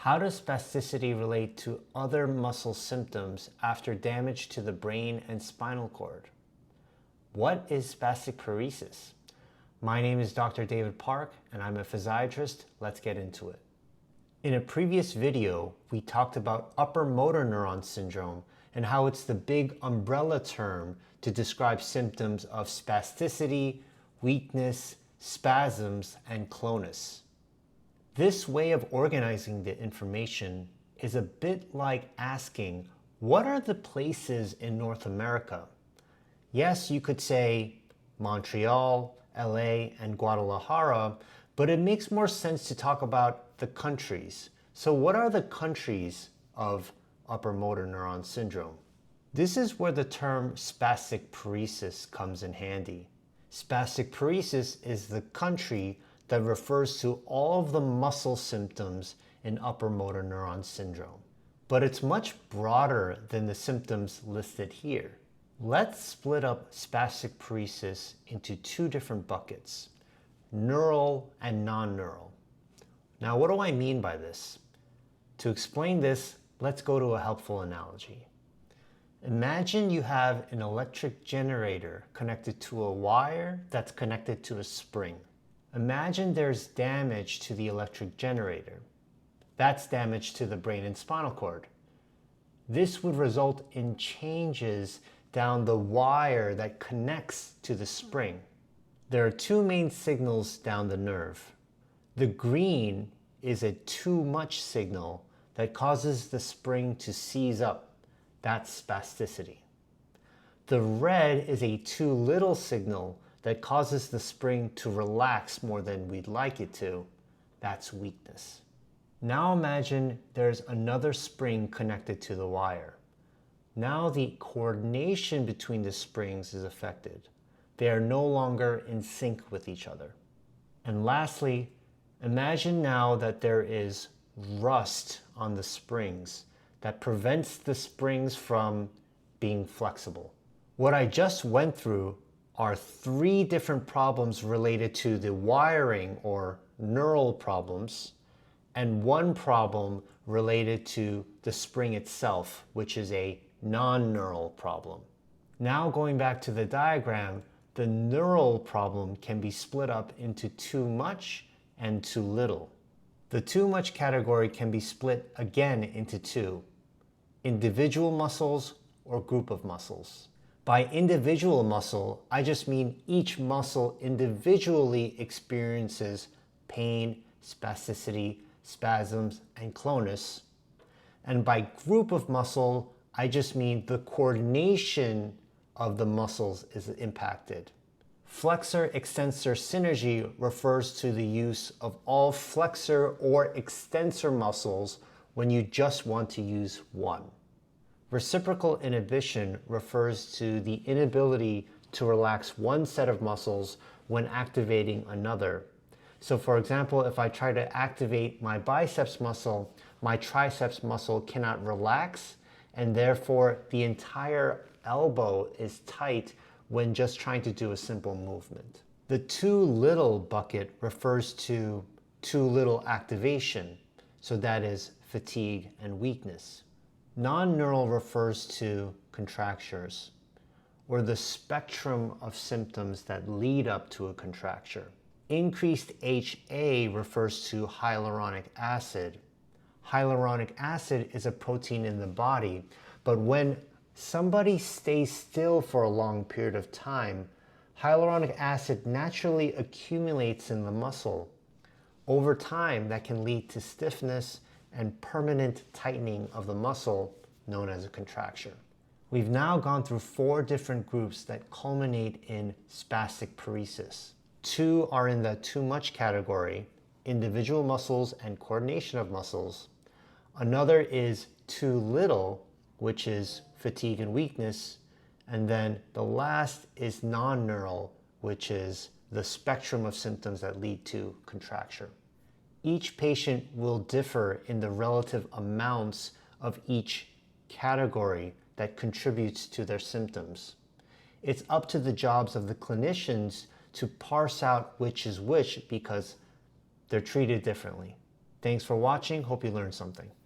How does spasticity relate to other muscle symptoms after damage to the brain and spinal cord? What is spastic paresis? My name is Dr. David Park, and I'm a physiatrist. Let's get into it. In a previous video, we talked about upper motor neuron syndrome and how it's the big umbrella term to describe symptoms of spasticity, weakness, spasms, and clonus. This way of organizing the information is a bit like asking, what are the places in North America? Yes, you could say Montreal, LA, and Guadalajara, but it makes more sense to talk about the countries. So what are the countries of upper motor neuron syndrome? This is where the term spastic paresis comes in handy. Spastic paresis is the country that refers to all of the muscle symptoms in upper motor neuron syndrome. But it's much broader than the symptoms listed here. Let's split up spastic paresis into two different buckets, neural and non-neural. Now, what do I mean by this? To explain this, let's go to a helpful analogy. Imagine you have an electric generator connected to a wire that's connected to a spring. Imagine there's damage to the electric generator. That's damage to the brain and spinal cord. This would result in changes down the wire that connects to the spring. There are two main signals down the nerve. The green is a too much signal that causes the spring to seize up. That's spasticity. The red is a too little signal that causes the spring to relax more than we'd like it to. That's weakness. Now imagine there's another spring connected to the wire. Now the coordination between the springs is affected. They are no longer in sync with each other. And lastly, imagine now that there is rust on the springs that prevents the springs from being flexible. What I just went through are three different problems related to the wiring or neural problems, and one problem related to the spring itself, which is a non-neural problem. Now going back to the diagram, the neural problem can be split up into too much and too little. The too much category can be split again into two, individual muscles or group of muscles. By individual muscle, I just mean each muscle individually experiences pain, spasticity, spasms, and clonus. And by group of muscle, I just mean the coordination of the muscles is impacted. Flexor-extensor synergy refers to the use of all flexor or extensor muscles when you just want to use one. Reciprocal inhibition refers to the inability to relax one set of muscles when activating another. So for example, if I try to activate my biceps muscle, my triceps muscle cannot relax, and therefore the entire elbow is tight when just trying to do a simple movement. The too little bucket refers to too little activation, so that is fatigue and weakness. Non-neural refers to contractures, or the spectrum of symptoms that lead up to a contracture. Increased HA refers to hyaluronic acid. Hyaluronic acid is a protein in the body, but when somebody stays still for a long period of time, hyaluronic acid naturally accumulates in the muscle. Over time, that can lead to stiffness and permanent tightening of the muscle, known as a contracture. We've now gone through four different groups that culminate in spastic paresis. Two are in the too much category, individual muscles and coordination of muscles. Another is too little, which is fatigue and weakness. And then the last is non-neural, which is the spectrum of symptoms that lead to contracture. Each patient will differ in the relative amounts of each category that contributes to their symptoms. It's up to the jobs of the clinicians to parse out which is which because they're treated differently. Thanks for watching. Hope you learned something.